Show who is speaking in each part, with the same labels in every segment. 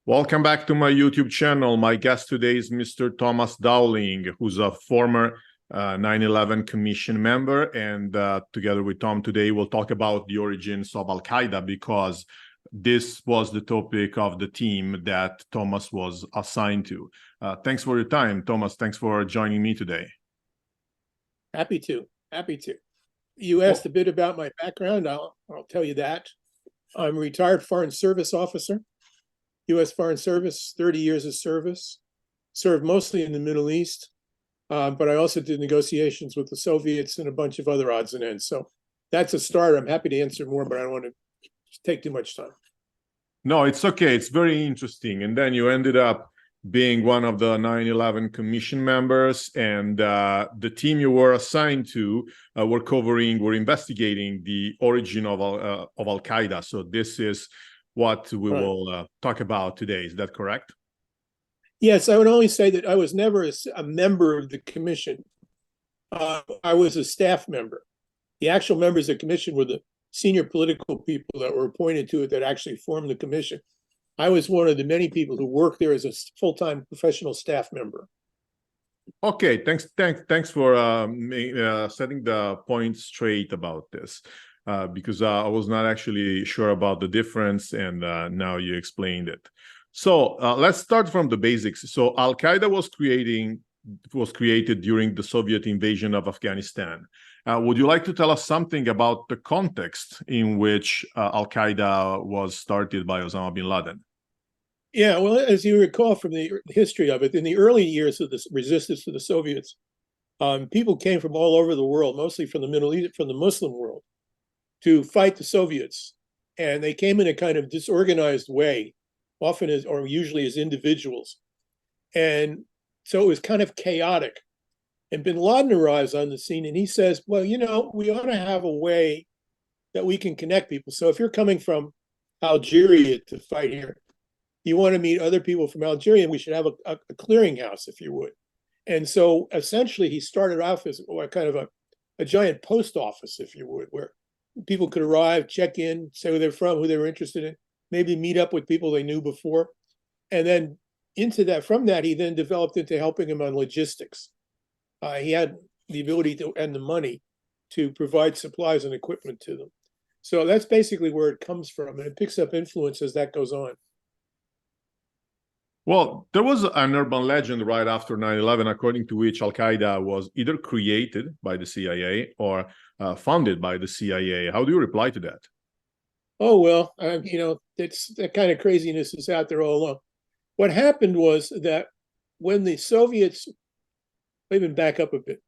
Speaker 1: Welcome back to my YouTube channel. My guest today is Mr. Thomas Dowling, who's a former 9/11 Commission member. And together with Tom today, we'll talk about the origins of al-Qaeda, because this was the topic of the team that Thomas was assigned to. Thanks for your time, Thomas. Thanks for joining me today.
Speaker 2: Happy to. You asked a bit about my background. I'll tell you that. I'm a retired Foreign Service officer. U.S. Foreign Service, 30 years of service, served mostly in the Middle East, but I also did negotiations with the Soviets and a bunch of other odds and ends. So that's a start. I'm happy to answer more, but I don't want to take too much time.
Speaker 1: No, it's okay. It's very interesting. And then you ended up being one of the 9/11 Commission members, and the team you were assigned to were investigating the origin of al-Qaeda. So this is what we will talk about today. Is that correct?
Speaker 2: Yes, I would only say that I was never a member of the commission. I was a staff member. The actual members of the commission were the senior political people that were appointed to it that actually formed the commission. I was one of the many people who worked there as a full-time professional staff member.
Speaker 1: Okay, thanks for setting the point straight about this. Because I was not actually sure about the difference, and now you explained it. So let's start from the basics. So al-Qaeda was created during the Soviet invasion of Afghanistan. Would you like to tell us something about the context in which al-Qaeda was started by Osama bin Laden?
Speaker 2: Yeah, well, as you recall from the history of it, in the early years of the resistance to the Soviets, people came from all over the world, mostly from the Middle East, from the Muslim world, to fight the Soviets. And they came in a kind of disorganized way, often or usually as individuals. And so it was kind of chaotic. And bin Laden arrives on the scene and he says, well, we ought to have a way that we can connect people. So if you're coming from Algeria to fight here, you want to meet other people from Algeria, and we should have a clearinghouse, if you would. And so essentially he started off as kind of a giant post office, if you would, where people could arrive, check in, say where they're from, who they were interested in, maybe meet up with people they knew before. And then from that, he then developed into helping them on logistics. He had the ability to and the money to provide supplies and equipment to them. So that's basically where it comes from, and it picks up influence as that goes on.
Speaker 1: Well, there was an urban legend right after 9/11, according to which al-Qaeda was either created by the CIA or funded by the CIA. How do you reply to that?
Speaker 2: Oh, well, it's that kind of craziness is out there all along. What happened was that when the Soviets, even back up a bit,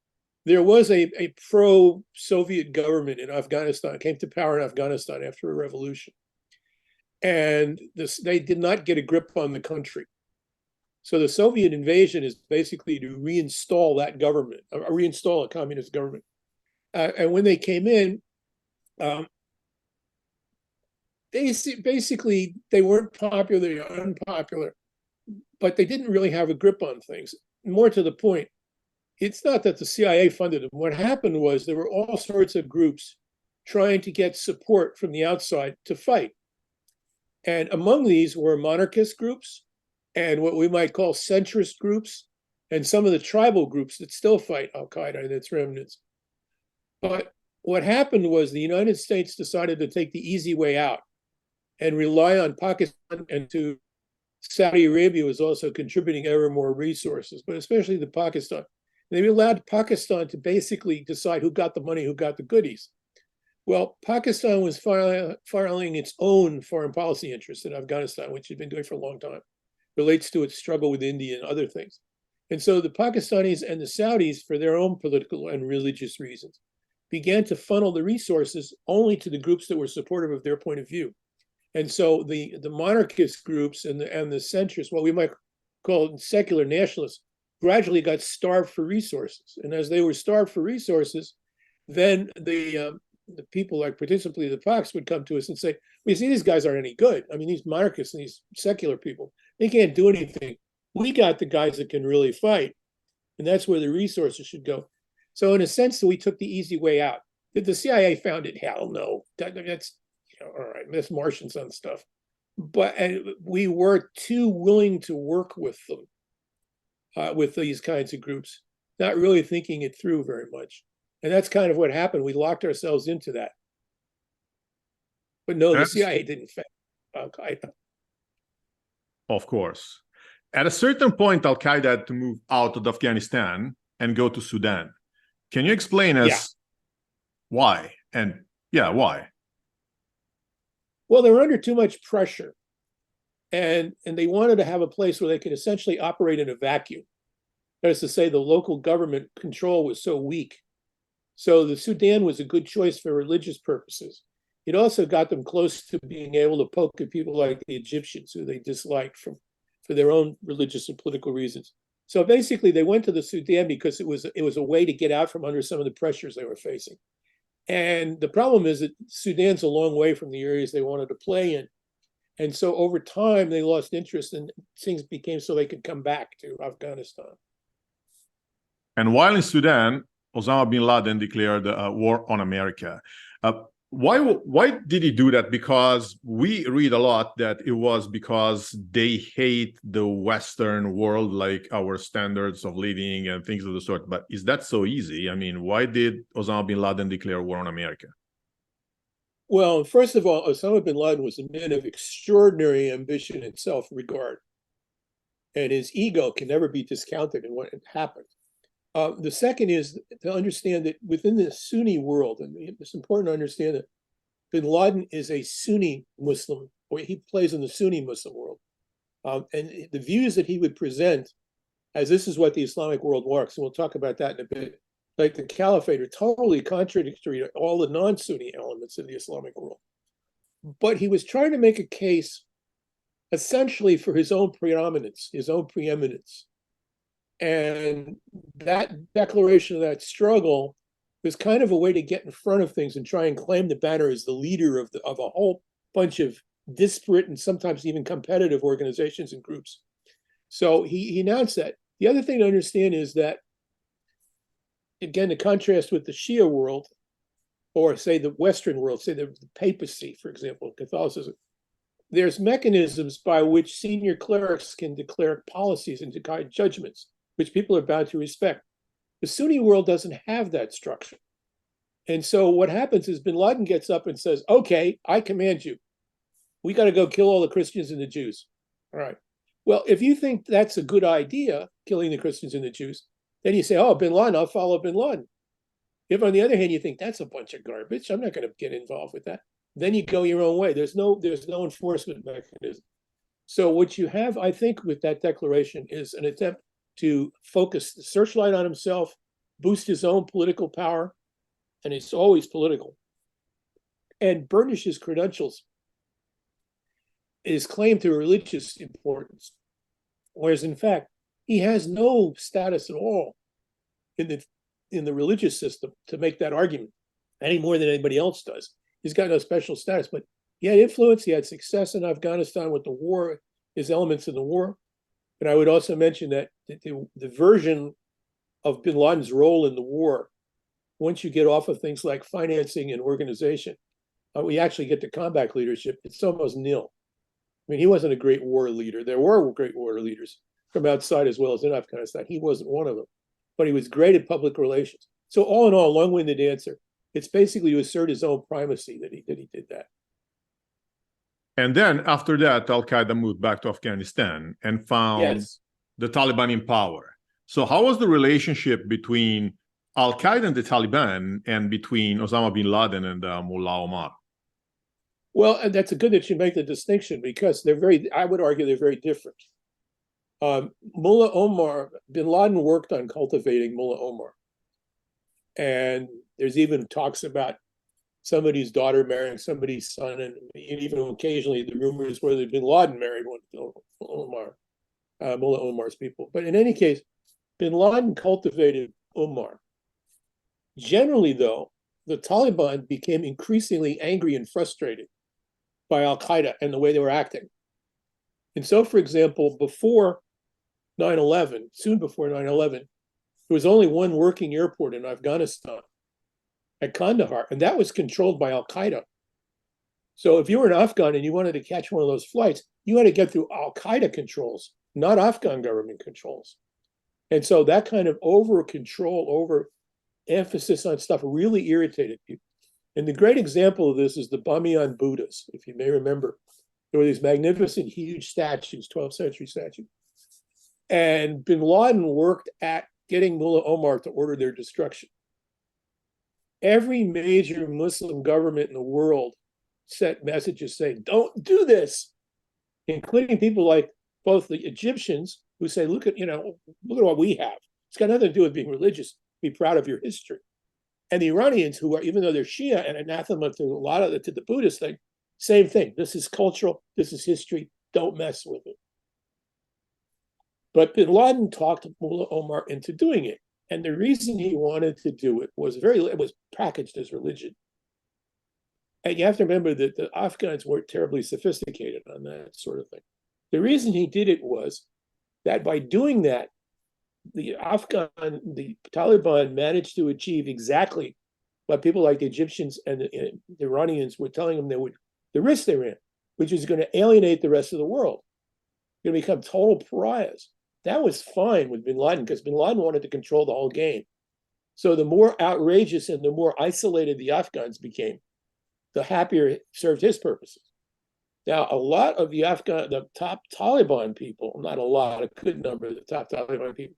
Speaker 2: there was a pro-Soviet government in Afghanistan, came to power in Afghanistan after a revolution. And they did not get a grip on the country. So the Soviet invasion is basically to reinstall that government, reinstall a communist government. And when they came in, basically they weren't popular, they were unpopular, but they didn't really have a grip on things. More to the point, it's not that the CIA funded them. What happened was there were all sorts of groups trying to get support from the outside to fight. And among these were monarchist groups and what we might call centrist groups, and some of the tribal groups that still fight al-Qaeda and its remnants. But what happened was the United States decided to take the easy way out and rely on Pakistan, and to Saudi Arabia was also contributing ever more resources, but especially to Pakistan. And they allowed Pakistan to basically decide who got the money, who got the goodies. Well, Pakistan was filing its own foreign policy interests in Afghanistan, which it had been doing for a long time. Relates to its struggle with India and other things. And so the Pakistanis and the Saudis, for their own political and religious reasons, began to funnel the resources only to the groups that were supportive of their point of view. And so the monarchist groups and the centrists, what we might call secular nationalists, gradually got starved for resources. And as they were starved for resources, then the people, like principally the Paks, would come to us and say, well, you see, these guys aren't any good. I mean, these monarchists and these secular people, they can't do anything. We got the guys that can really fight. And that's where the resources should go. So in a sense, we took the easy way out. Did the CIA found it? Hell no. That's all right. That's Martian Sun stuff. and we were too willing to work with them, with these kinds of groups, not really thinking it through very much. And that's kind of what happened. We locked ourselves into that. But no, the
Speaker 1: That's,
Speaker 2: CIA didn't fail al-Qaeda.
Speaker 1: of course. At a certain point, al-Qaeda had to move out of Afghanistan and go to Sudan. Can you explain
Speaker 2: Yeah.
Speaker 1: us why? And yeah, why?
Speaker 2: Well, they were under too much pressure. And they wanted to have a place where they could essentially operate in a vacuum. That is to say, the local government control was so weak. So the Sudan was a good choice for religious purposes. It also got them close to being able to poke at people like the Egyptians, who they disliked for their own religious and political reasons. So basically, they went to the Sudan because it was a way to get out from under some of the pressures they were facing. And the problem is that Sudan's a long way from the areas they wanted to play in. And so over time, they lost interest and things became so they could come back to Afghanistan.
Speaker 1: And while in Sudan, Osama bin Laden declared war on America. Why did he do that? Because we read a lot that it was because they hate the Western world, like our standards of living and things of the sort. But is that so easy? I mean, why did Osama bin Laden declare war on America?
Speaker 2: Well, first of all, Osama bin Laden was a man of extraordinary ambition and self-regard, and his ego can never be discounted in what happened. The second is to understand that within the Sunni world, and it's important to understand that bin Laden is a Sunni Muslim, or he plays in the Sunni Muslim world. And the views that he would present as this is what the Islamic world works, and we'll talk about that in a bit, like the caliphate, are totally contradictory to all the non-Sunni elements of the Islamic world. But he was trying to make a case essentially for his own preeminence, And that declaration of that struggle was kind of a way to get in front of things and try and claim the banner as the leader of a whole bunch of disparate and sometimes even competitive organizations and groups. So he announced that. The other thing to understand is that, again, the contrast with the Shia world, or say the Western world, say the papacy, for example, Catholicism, there's mechanisms by which senior clerics can declare policies and guide judgments, which people are bound to respect. The Sunni world doesn't have that structure. And so what happens is bin Laden gets up and says, okay, I command you. We got to go kill all the Christians and the Jews. All right. Well, if you think that's a good idea, killing the Christians and the Jews, then you say, oh, bin Laden, I'll follow bin Laden. If on the other hand, you think that's a bunch of garbage, I'm not going to get involved with that, then you go your own way. There's no enforcement mechanism. So what you have, I think, with that declaration is an attempt to focus the searchlight on himself, boost his own political power, and it's always political, and burnish his credentials, his claim to religious importance, whereas in fact he has no status at all in the religious system to make that argument any more than anybody else does. He's got no special status, but he had influence. He had success in Afghanistan with the war, his elements in the war. And I would also mention that the version of bin Laden's role in the war, once you get off of things like financing and organization, we actually get to combat leadership. It's almost nil. I mean, he wasn't a great war leader. There were great war leaders from outside as well as in Afghanistan. He wasn't one of them, but he was great at public relations. So all in all, long-winded answer, it's basically to assert his own primacy that he did that.
Speaker 1: And then after that, al-Qaeda moved back to Afghanistan and found the Taliban in power. So how was the relationship between al-Qaeda and the Taliban and between Osama bin Laden and Mullah Omar?
Speaker 2: Well, and that's good that you make the distinction because I would argue they're very different. Mullah Omar, bin Laden worked on cultivating Mullah Omar. And there's even talks about somebody's daughter marrying somebody's son, and even occasionally the rumors whether bin Laden married one of Mullah Omar's people. But in any case, bin Laden cultivated Omar. Generally, though, the Taliban became increasingly angry and frustrated by al-Qaeda and the way they were acting. And so, for example, before 9/11, soon before 9/11, there was only one working airport in Afghanistan, at Kandahar, and that was controlled by al-Qaeda. So if you were an Afghan and you wanted to catch one of those flights, you had to get through al-Qaeda controls, not Afghan government controls. And so that kind of over control, over emphasis on stuff really irritated people. And the great example of this is the Bamiyan Buddhas, if you may remember. There were these magnificent, huge statues, 12th century statues. And bin Laden worked at getting Mullah Omar to order their destruction. Every major Muslim government in the world sent messages saying, don't do this, including people like both the Egyptians who say, look at what we have. It's got nothing to do with being religious. Be proud of your history. And the Iranians, who are, even though they're Shia and anathema to a lot of to the Buddhist thing, same thing. This is cultural. This is history. Don't mess with it. But bin Laden talked Mullah Omar into doing it. And the reason he wanted to do it was it was packaged as religion. And you have to remember that the Afghans weren't terribly sophisticated on that sort of thing. The reason he did it was that by doing that, the Taliban managed to achieve exactly what people like the Egyptians and the Iranians were telling them the risk they ran, which is going to alienate the rest of the world. Going to become total pariahs. That was fine with bin Laden because bin Laden wanted to control the whole game. So the more outrageous and the more isolated the Afghans became, the happier it served his purposes. Now, a lot of the top Taliban people, not a lot, a good number of the top Taliban people,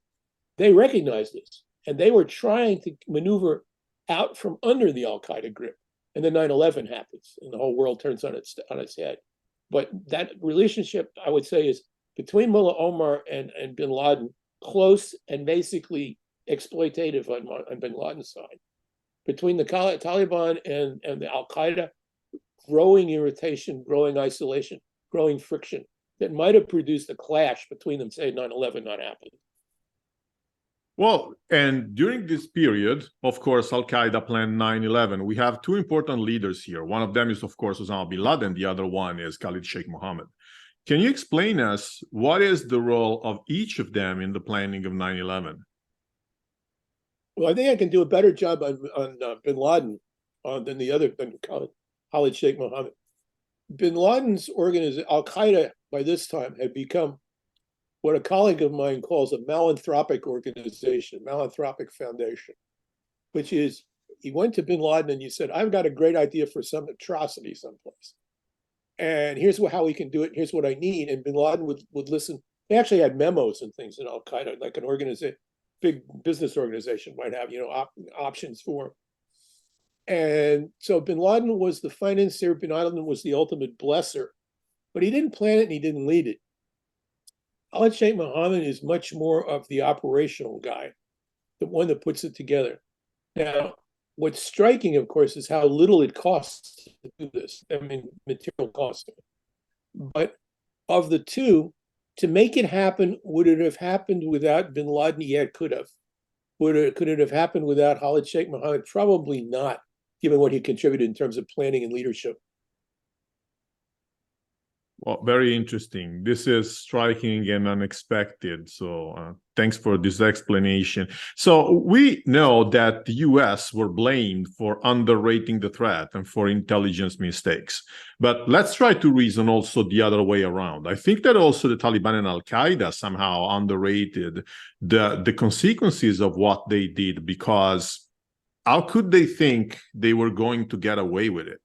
Speaker 2: they recognized this, and they were trying to maneuver out from under the al-Qaeda grip. And then 9/11 happens, and the whole world turns on its head. But that relationship, I would say, is between Mullah Omar and bin Laden, close and basically exploitative on bin Laden's side. Between the Taliban and the al-Qaeda, growing irritation, growing isolation, growing friction that might have produced a clash between them, say 9/11 not happening.
Speaker 1: Well, and during this period, of course, al-Qaeda planned 9/11. We have two important leaders here. One of them is, of course, Osama bin Laden. The other one is Khalid Sheikh Mohammed. Can you explain us what is the role of each of them in the planning of 9/11?
Speaker 2: Well, I think I can do a better job on bin Laden than Khalid Sheikh Mohammed. Bin Laden's organization, al-Qaeda, by this time had become what a colleague of mine calls a malanthropic organization, malanthropic foundation, which is he went to bin Laden and you said, I've got a great idea for some atrocity someplace. And here's how we can do it. Here's what I need. And bin Laden would listen. They actually had memos and things in al-Qaeda, like an organization, big business organization might have, options for. And so bin Laden was the financier. Bin Laden was the ultimate blesser, but he didn't plan it and he didn't lead it. Khalid Sheikh Mohammed is much more of the operational guy, the one that puts it together. Now, what's striking, of course, is how little it costs to do this. I mean, material cost. But of the two, to make it happen, would it have happened without bin Laden? Yeah, it could have. Could it have happened without Khalid Sheikh Mohammed? Probably not, given what he contributed in terms of planning and leadership.
Speaker 1: Well, very interesting. This is striking and unexpected. So thanks for this explanation. So we know that the US were blamed for underrating the threat and for intelligence mistakes. But let's try to reason also the other way around. I think that also the Taliban and al-Qaeda somehow underrated the consequences of what they did, because how could they think they were going to get away with it?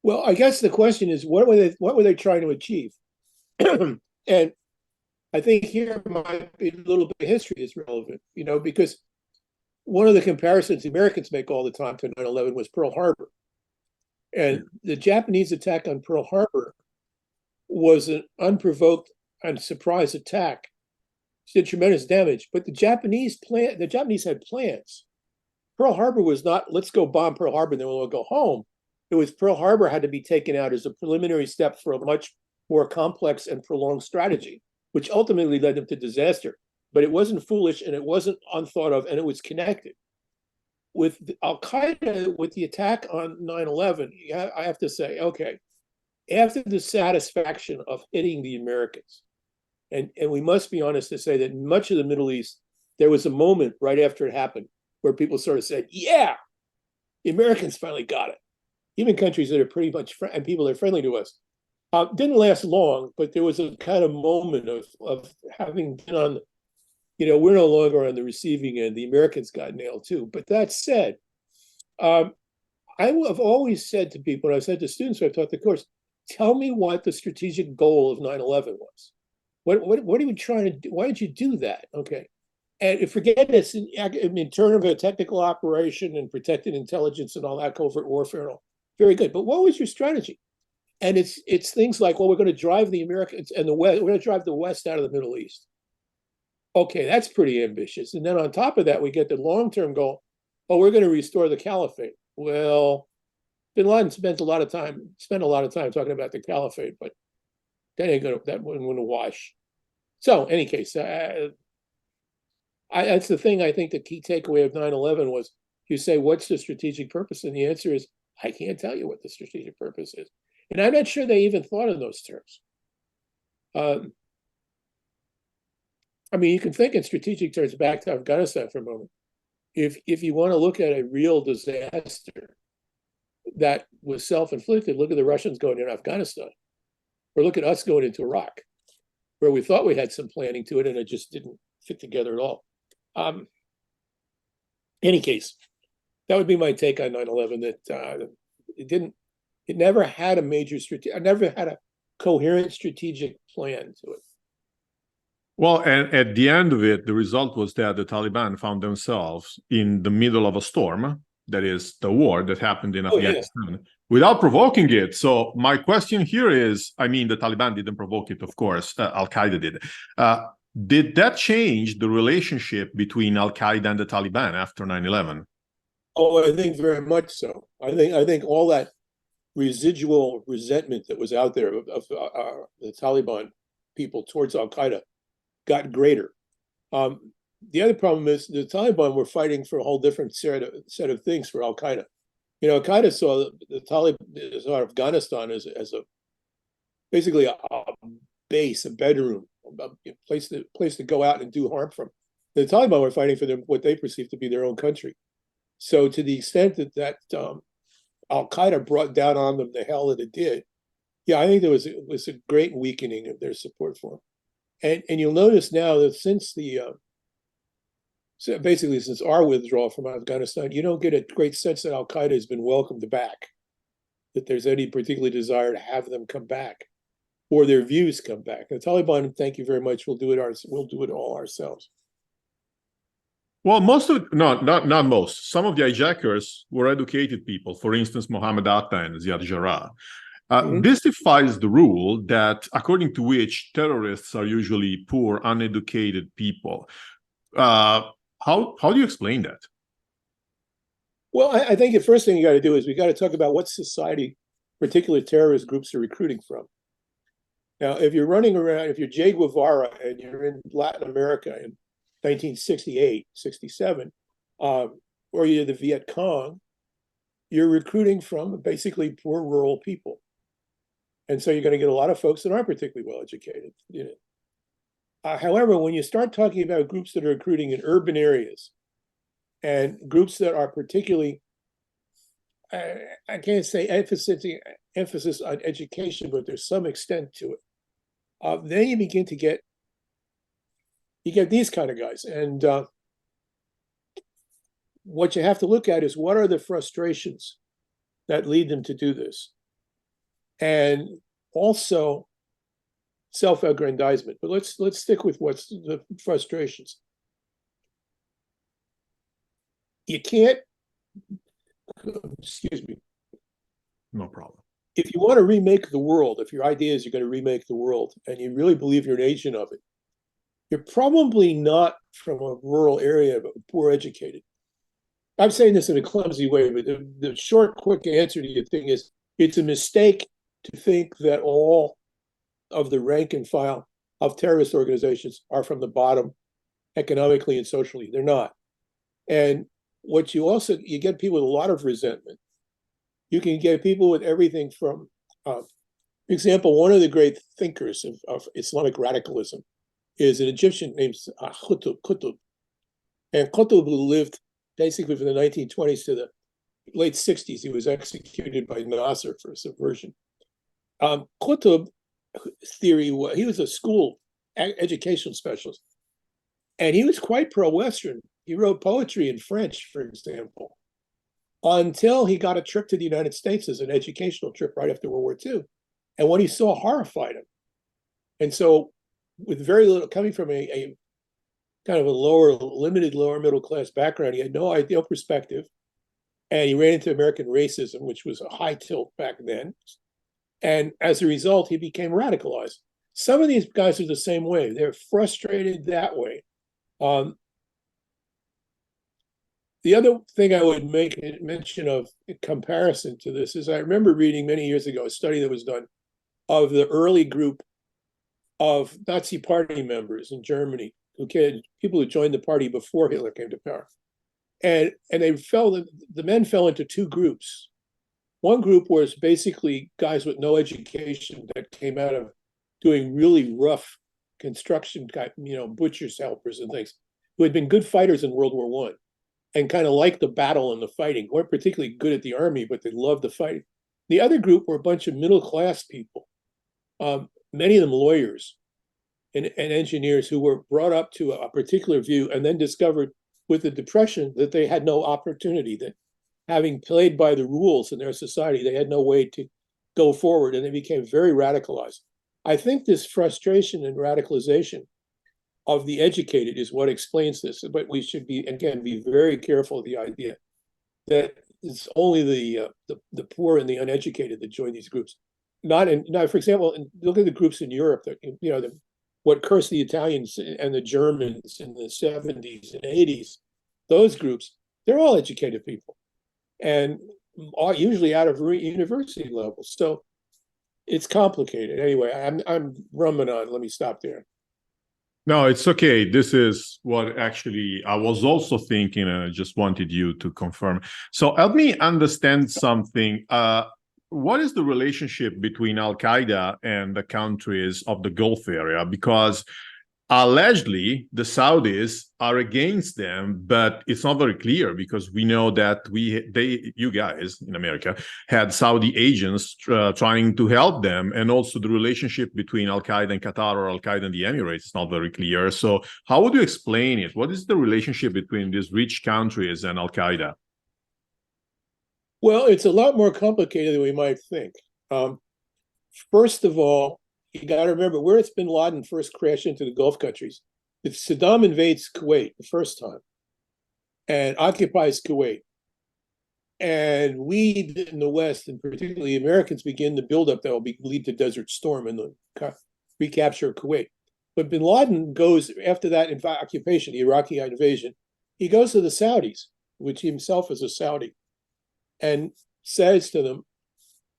Speaker 2: Well, I guess the question is, what were they trying to achieve? And I think here might be a little bit of history is relevant, because one of the comparisons the Americans make all the time to 9/11 was Pearl Harbor. And the Japanese attack on Pearl Harbor was an unprovoked and surprise attack. It did tremendous damage, but the Japanese had plans. Pearl Harbor was not, let's go bomb Pearl Harbor and then we'll go home. It was Pearl Harbor had to be taken out as a preliminary step for a much more complex and prolonged strategy, which ultimately led them to disaster. But it wasn't foolish and it wasn't unthought of, and it was connected. With al-Qaeda, with the attack on 9/11, I have to say, okay, after the satisfaction of hitting the Americans, and we must be honest to say that in much of the Middle East, there was a moment right after it happened where people sort of said, yeah, the Americans finally got it. Even countries that are pretty much and people that are friendly to us. Didn't last long, but there was a kind of moment of having been on, we're no longer on the receiving end. The Americans got nailed too. But that said, I have always said to people, and I've said to students who I've taught the course, tell me what the strategic goal of 9/11 was. What are you trying to do? Why did you do that? Okay. And forget this in terms of a technical operation and protected intelligence and all that covert warfare and all. Very good. But what was your strategy? And it's things like, well, we're going to drive the Americans and the West, we're going to drive the West out of the Middle East. Okay, that's pretty ambitious. And then on top of that, we get the long-term goal. Oh, we're going to restore the caliphate. Well, bin Laden spent a lot of time talking about the caliphate, but that wouldn't wash. So, any case, that's the thing. I think the key takeaway of 9/11 was you say, what's the strategic purpose? And the answer is, I can't tell you what the strategic purpose is. And I'm not sure they even thought in those terms. You can think in strategic terms back to Afghanistan for a moment. If you want to look at a real disaster that was self-inflicted, look at the Russians going into Afghanistan, or look at us going into Iraq, where we thought we had some planning to it and it just didn't fit together at all. Any case, that would be my take on 9/11. That it never had a coherent strategic plan to it.
Speaker 1: Well, and at the end of it, the result was that the Taliban found themselves in the middle of a storm, that is the war that happened in Afghanistan, without provoking it. So my question here is, the Taliban didn't provoke it, of course, al-Qaeda did. Did that change the relationship between al-Qaeda and the Taliban after 9/11?
Speaker 2: Oh, I think very much so. I think all that residual resentment that was out there of the Taliban people towards al-Qaeda got greater. The other problem is the Taliban were fighting for a whole different set of things for al-Qaeda. Al-Qaeda saw the Taliban saw Afghanistan as basically a base, a bedroom, a place to go out and do harm from. The Taliban were fighting for what they perceived to be their own country. So to the extent that al-Qaeda brought down on them the hell that it did, I think there was a great weakening of their support for them. And you'll notice now that since our withdrawal from Afghanistan, you don't get a great sense that al-Qaeda has been welcomed back, that there's any particular desire to have them come back or their views come back. The Taliban, thank you very much, we'll do it all ourselves.
Speaker 1: Well, not most. Some of the hijackers were educated people. For instance, Mohammed Atta and Ziad Jarrah. This defies the rule that, according to which terrorists are usually poor, uneducated people. How do you explain that?
Speaker 2: Well, I think the first thing you got to do is we got to talk about what society particular terrorist groups are recruiting from. Now, if you're running around, if you're Che Guevara and you're in Latin America in 1968, 67, or you're the Viet Cong, you're recruiting from basically poor rural people. And so you're going to get a lot of folks that aren't particularly well educated. However, when you start talking about groups that are recruiting in urban areas and groups that are particularly, I can't say emphasis on education, but there's some extent to it. Then you begin to get these kind of guys. And what you have to look at is what are the frustrations that lead them to do this? And also self-aggrandizement. But let's stick with what's the frustrations. You can't, excuse me.
Speaker 1: No problem.
Speaker 2: If you want to remake the world, if your idea is you're going to remake the world and you really believe you're an agent of it, you're probably not from a rural area, but poor educated. I'm saying this in a clumsy way, but the short, quick answer to your thing is it's a mistake to think that all of the rank and file of terrorist organizations are from the bottom economically and socially. They're not. And what you get people with a lot of resentment. You can get people with everything from, for example, one of the great thinkers of Islamic radicalism is an Egyptian named Qutb. And Qutb lived basically from the 1920s to the late 60s, he was executed by Nasser for subversion. Qutb theory, he was a school educational specialist, and he was quite pro-Western. He wrote poetry in French, for example, until he got a trip to the United States as an educational trip right after World War II. And what he saw horrified him. And so, with very little, coming from a kind of a limited lower middle class background, he had no ideal perspective. And he ran into American racism, which was a high tilt back then. And as a result, he became radicalized. Some of these guys are the same way. They're frustrated that way. The other thing I would make mention of in comparison to this is I remember reading many years ago a study that was done of the early group of Nazi party members in Germany, people who joined the party before Hitler came to power. And the men fell into two groups. One group was basically guys with no education that came out of doing really rough construction, butcher's helpers and things, who had been good fighters in World War I and kind of liked the battle and the fighting, weren't particularly good at the army, but they loved the fighting. The other group were a bunch of middle-class people, many of them lawyers and engineers who were brought up to a particular view and then discovered with the Depression that they had no opportunity, that having played by the rules in their society, they had no way to go forward, and they became very radicalized. I think this frustration and radicalization of the educated is what explains this, but we should be very careful of the idea that it's only the poor and the uneducated that join these groups. Not, for example, look at the groups in Europe that, what cursed the Italians and the Germans in the 70s and 80s, those groups, they're all educated people, and usually out of university levels. So it's complicated. Anyway, I'm rumbling on. Let me stop there.
Speaker 1: No, it's okay. This is what actually I was also thinking, and I just wanted you to confirm. So help me understand something. What is the relationship between al-Qaeda and the countries of the Gulf area? Because allegedly the Saudis are against them, but it's not very clear, because we know that you guys in America had Saudi agents trying to help them, and also the relationship between al-Qaeda and Qatar or al-Qaeda and the Emirates is not very clear. So how would you explain it? What is the relationship between these rich countries and al-Qaeda?
Speaker 2: Well, it's a lot more complicated than we might think. First of all, you got to remember where it's bin Laden first crashed into the Gulf countries. If Saddam invades Kuwait the first time and occupies Kuwait, and we in the West, and particularly Americans, begin the buildup that will lead to Desert Storm and the recapture of Kuwait. But bin Laden goes, after that occupation, the Iraqi invasion, he goes to the Saudis, which he himself is a Saudi, and says to them,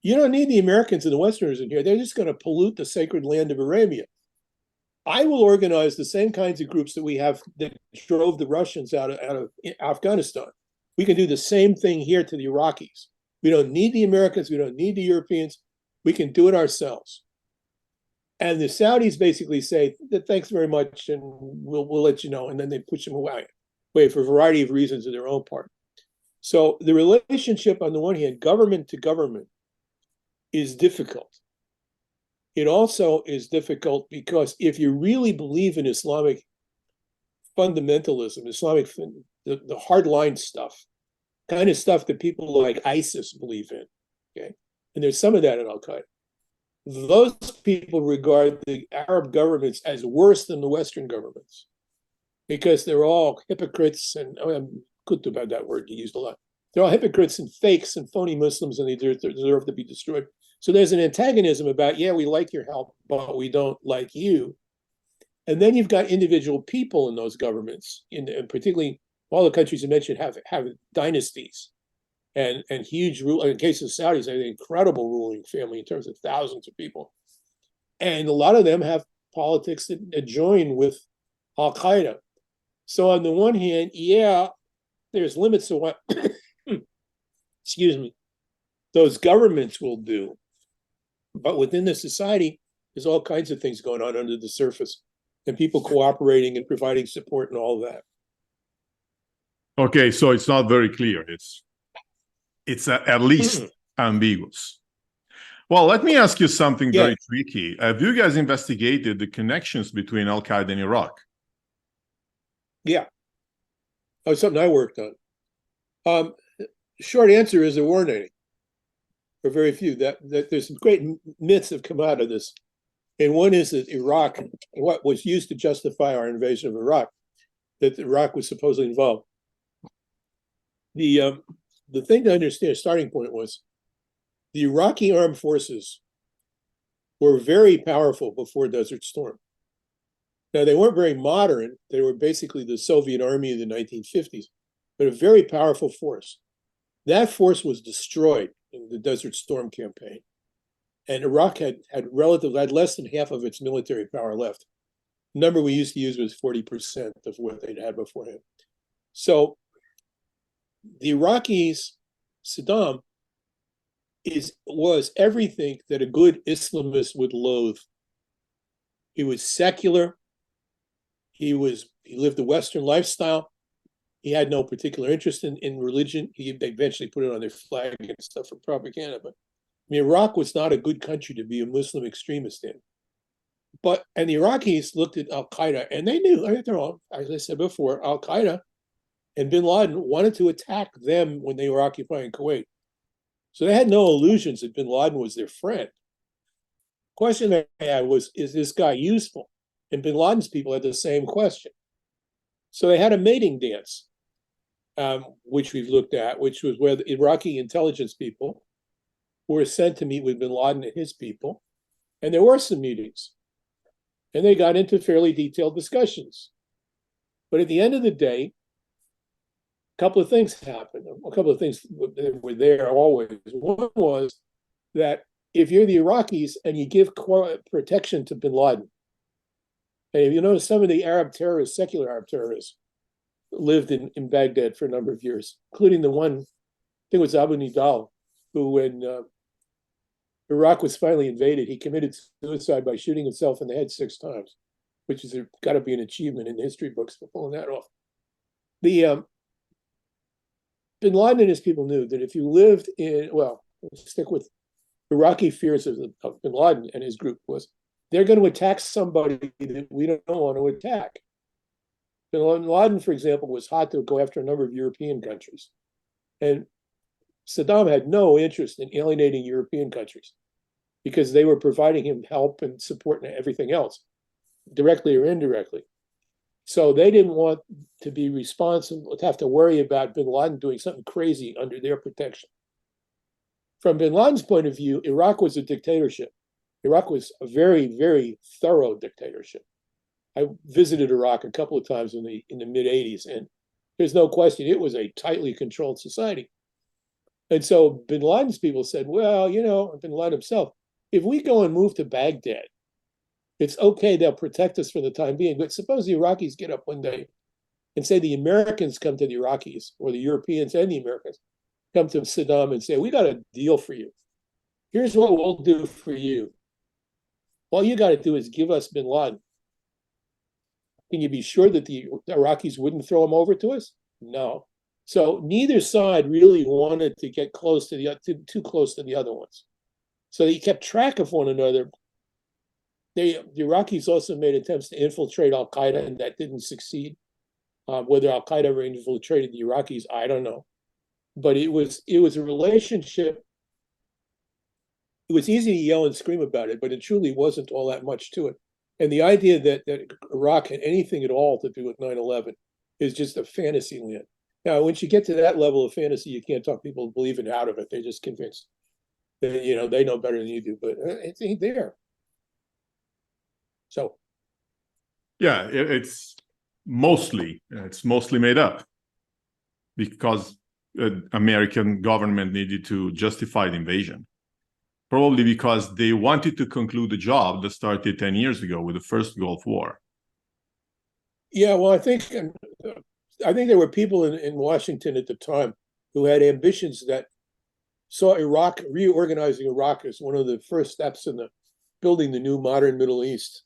Speaker 2: you don't need the Americans and the Westerners in here. They're just going to pollute the sacred land of Arabia. I will organize the same kinds of groups that we have that drove the Russians out of Afghanistan. We can do the same thing here to the Iraqis. We don't need the Americans. We don't need the Europeans. We can do it ourselves. And the Saudis basically say, thanks very much, and we'll let you know. And then they push them away for a variety of reasons in their own part. So the relationship, on the one hand, government to government, is difficult. It also is difficult because if you really believe in Islamic fundamentalism, the hardline stuff, kind of stuff that people like ISIS believe in, okay, and there's some of that in al-Qaeda, those people regard the Arab governments as worse than the Western governments because they're all hypocrites, and I'm good about that word, you used a lot. They're all hypocrites and fakes and phony Muslims, and they deserve to be destroyed. So there's an antagonism about, we like your help, but we don't like you. And then you've got individual people in those governments, and particularly all the countries you mentioned have dynasties and huge rule. In the case of the Saudis, they have an incredible ruling family in terms of thousands of people. And a lot of them have politics that join with al-Qaeda. So on the one hand, there's limits to what those governments will do. But within the society, there's all kinds of things going on under the surface, and people cooperating and providing support and all of that.
Speaker 1: Okay, so it's not very clear. it's at least ambiguous. Well, let me ask you something very tricky. Have you guys investigated the connections between al-Qaeda and Iraq?
Speaker 2: Yeah. That was something I worked on. Short answer is there weren't any, or very few. That there's some great myths have come out of this. And one is that Iraq, what was used to justify our invasion of Iraq, that Iraq was supposedly involved. The thing to understand, starting point was the Iraqi armed forces were very powerful before Desert Storm. Now, they weren't very modern. They were basically the Soviet army of the 1950s, but a very powerful force. That force was destroyed in the Desert Storm campaign. And Iraq had less than half of its military power left. The number we used to use was 40% of what they'd had beforehand. So the Iraqis, Saddam, was everything that a good Islamist would loathe. He was secular. He lived a Western lifestyle. He had no particular interest in religion. They eventually put it on their flag and stuff for propaganda. But I mean, Iraq was not a good country to be a Muslim extremist in. And the Iraqis looked at al-Qaeda and they knew, as I said before, al-Qaeda and bin Laden wanted to attack them when they were occupying Kuwait. So they had no illusions that bin Laden was their friend. The question they had was, is this guy useful? And bin Laden's people had the same question. So they had a mating dance, which we've looked at, which was where the Iraqi intelligence people were sent to meet with bin Laden and his people. And there were some meetings. And they got into fairly detailed discussions. But at the end of the day, a couple of things happened. A couple of things were there always. One was that if you're the Iraqis and you give protection to bin Laden, and if you notice, some of the Arab terrorists, secular Arab terrorists, lived in Baghdad for a number of years, including the one, I think it was Abu Nidal, who, when Iraq was finally invaded, he committed suicide by shooting himself in the head 6 times, which is got to be an achievement in the history books for pulling that off. Bin Laden and his people knew that if you lived in, well, let's stick with Iraqi fears of bin Laden and his group was, they're going to attack somebody that we don't want to attack. Bin Laden, for example, was hot to go after a number of European countries. And Saddam had no interest in alienating European countries because they were providing him help and support and everything else, directly or indirectly. So they didn't want to be responsible, to have to worry about bin Laden doing something crazy under their protection. From bin Laden's point of view, Iraq was a dictatorship. Iraq was a very, very thorough dictatorship. I visited Iraq a couple of times in the mid-'80s, and there's no question it was a tightly controlled society. And so bin Laden's people said, well, bin Laden himself, if we go and move to Baghdad, it's okay, they'll protect us for the time being. But suppose the Iraqis get up one day and say the Americans come to the Iraqis, or the Europeans and the Americans come to Saddam and say, we got a deal for you. Here's what we'll do for you. All you got to do is give us bin Laden. Can you be sure that the Iraqis wouldn't throw him over to us? No. So neither side really wanted to get close to too close to the other ones. So they kept track of one another. The Iraqis also made attempts to infiltrate al-Qaeda, and that didn't succeed. Whether al-Qaeda ever infiltrated the Iraqis, I don't know. But it was a relationship. It was easy to yell and scream about it, but it truly wasn't all that much to it. And the idea that Iraq had anything at all to do with 9/11 is just a fantasy land. Now, once you get to that level of fantasy, you can't talk people believing out of it. They're just convinced that, they know better than you do, but it ain't there. So,
Speaker 1: yeah, it's mostly made up because the American government needed to justify the invasion. Probably because they wanted to conclude the job that started 10 years ago with the first Gulf War.
Speaker 2: Yeah, well, I think there were people in Washington at the time who had ambitions that saw reorganizing Iraq as one of the first steps in building the new modern Middle East.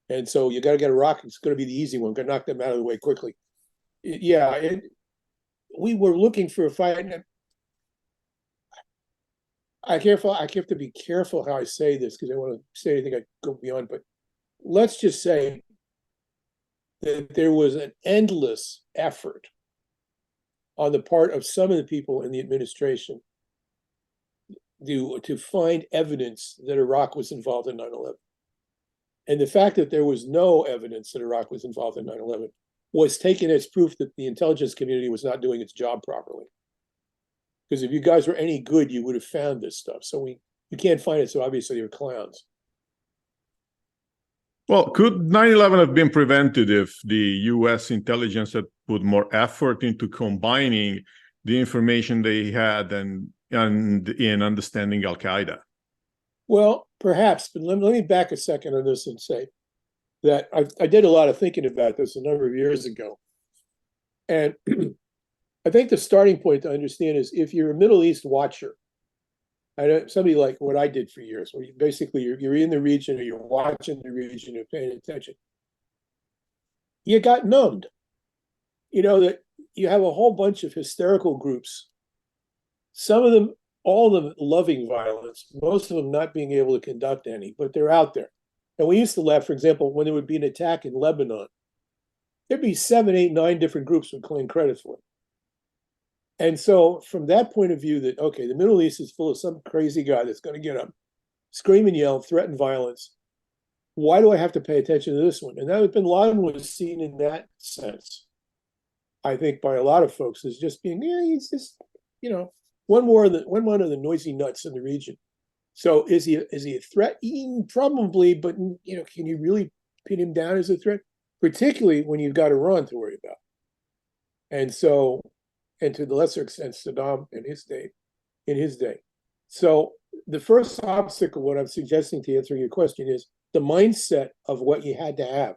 Speaker 2: And so you got to get Iraq. It's going to be the easy one. Got to knock them out of the way quickly. We were looking for a fight. I have to be careful how I say this because I want to say anything I go beyond. But let's just say that there was an endless effort on the part of some of the people in the administration to find evidence that Iraq was involved in 9/11. And the fact that there was no evidence that Iraq was involved in 9/11 was taken as proof that the intelligence community was not doing its job properly. Because if you guys were any good, you would have found this stuff. So we can't find it, so obviously you're clowns.
Speaker 1: Well, could 9/11 have been prevented if the U.S. intelligence had put more effort into combining the information they had and in understanding al-Qaeda?
Speaker 2: Well, perhaps, but let me back a second on this and say that I did a lot of thinking about this a number of years ago. And I think the starting point to understand is if you're a Middle East watcher, somebody like what I did for years, where you're in the region or you're watching the region, you're paying attention, you got numbed. You know that you have a whole bunch of hysterical groups, some of them, all of them loving violence, most of them not being able to conduct any, but they're out there. And we used to laugh, for example, when there would be an attack in Lebanon, there'd be 7, 8, 9 different groups would claim credit for it. And so from that point of view that, okay, the Middle East is full of some crazy guy that's going to get up, scream and yell, threaten violence. Why do I have to pay attention to this one? And that bin Laden was seen in that sense, I think, by a lot of folks as just being, he's just, one more of the noisy nuts in the region. So is he a threat? Probably, but can you really pin him down as a threat? Particularly when you've got Iran to worry about. And to the lesser extent, Saddam in his day. So the first obstacle, what I'm suggesting to answering your question, is the mindset of what you had to have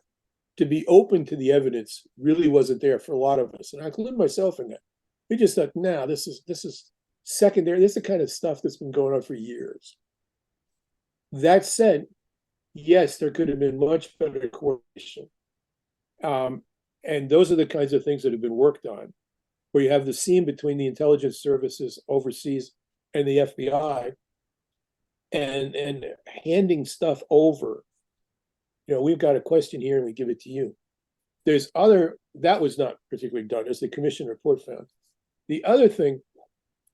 Speaker 2: to be open to the evidence really wasn't there for a lot of us. And I include myself in that. We just thought, this is secondary. This is the kind of stuff that's been going on for years. That said, yes, there could have been much better coordination. And those are the kinds of things that have been worked on, where you have the seam between the intelligence services overseas and the FBI and handing stuff over. We've got a question here and we give it to you. That was not particularly done, as the commission report found. The other thing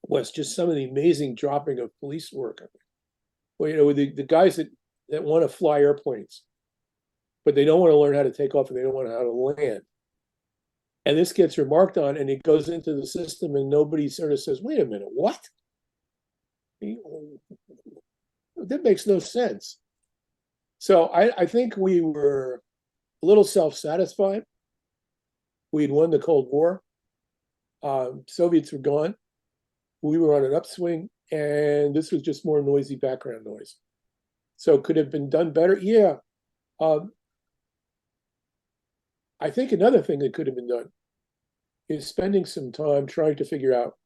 Speaker 2: was just some of the amazing dropping of police work. Well, the guys that want to fly airplanes, but they don't want to learn how to take off and they don't want to know how to land. And this gets remarked on and it goes into the system and nobody sort of says, wait a minute, what? That makes no sense. So I think we were a little self-satisfied. We'd won the Cold War. Soviets were gone. We were on an upswing, and this was just more noisy background noise. So could it have been done better? Yeah. I think another thing that could have been done is spending some time trying to figure out,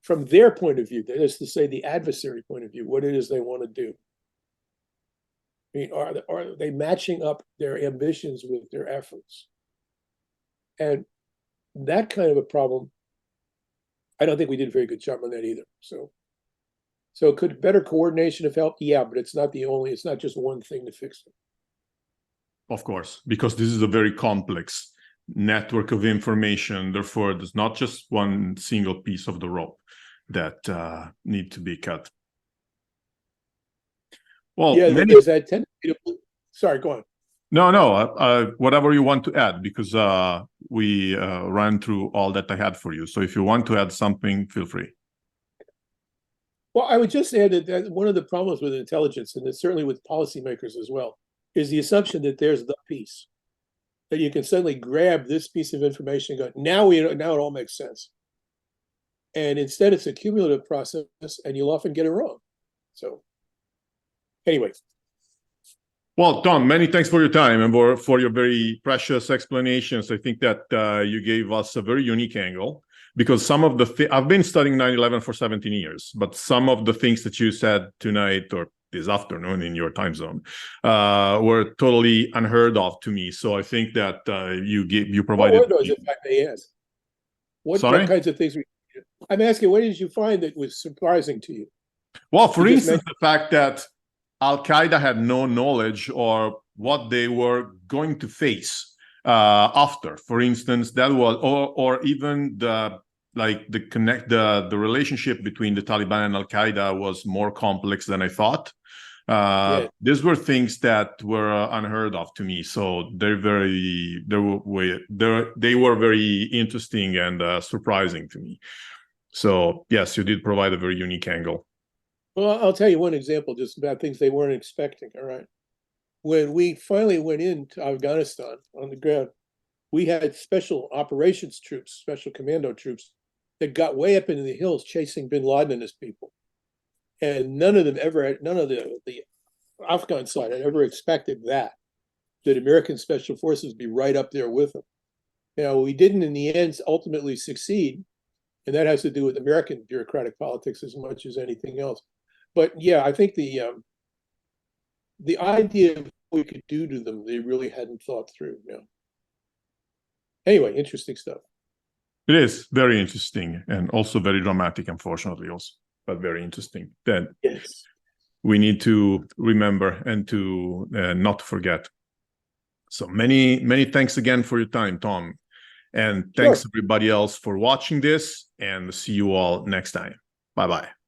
Speaker 2: from their point of view, that is to say the adversary point of view, what it is they want to do. I mean, are they matching up their ambitions with their efforts? And that kind of a problem, I don't think we did a very good job on that either. So could better coordination have helped? Yeah, but it's not just one thing to fix it.
Speaker 1: Of course, because this is a very complex network of information. Therefore, there's not just one single piece of the rope that need to be cut. Well,
Speaker 2: yeah, there's that tendency to... Sorry, go on.
Speaker 1: No, whatever you want to add, because we ran through all that I had for you. So if you want to add something, feel free.
Speaker 2: Well, I would just add that one of the problems with intelligence, and certainly with policymakers as well, is the assumption that there's the piece, that you can suddenly grab this piece of information and go, now it all makes sense. And instead, it's a cumulative process, and you'll often get it wrong. So anyway.
Speaker 1: Well, Tom, many thanks for your time and for your very precious explanations. I think that you gave us a very unique angle, because some of I've been studying 9/11 for 17 years, but some of the things that you said tonight or this afternoon in your time zone were totally unheard of to me. So I think that you provided...
Speaker 2: What were those, if I may ask? What kinds of things I'm asking, what did you find that was surprising to you?
Speaker 1: Well, for
Speaker 2: You just
Speaker 1: instance, the fact that al-Qaeda had no knowledge or what they were going to face after. For instance, that was, or even the relationship between the Taliban and al-Qaeda was more complex than I thought.
Speaker 2: Yeah.
Speaker 1: These were things that were unheard of to me. So they were very interesting and surprising to me. So yes, you did provide a very unique angle.
Speaker 2: Well, I'll tell you one example just about things they weren't expecting. All right. When we finally went into Afghanistan on the ground, we had special operations troops, special commando troops that got way up into the hills chasing bin Laden and his people. And none of the Afghan side had ever expected that American special forces be right up there with them. Now, we didn't in the end ultimately succeed, and that has to do with American bureaucratic politics as much as anything else. But yeah, I think the idea of what we could do to them, they really hadn't thought through. You know. Anyway, interesting stuff.
Speaker 1: It is very interesting and also very dramatic, unfortunately, also, but very interesting. That
Speaker 2: Yes.
Speaker 1: we need to remember and to not forget. So many thanks again for your time, Tom. And thanks everybody else for watching this, and see you all next time. Bye-bye.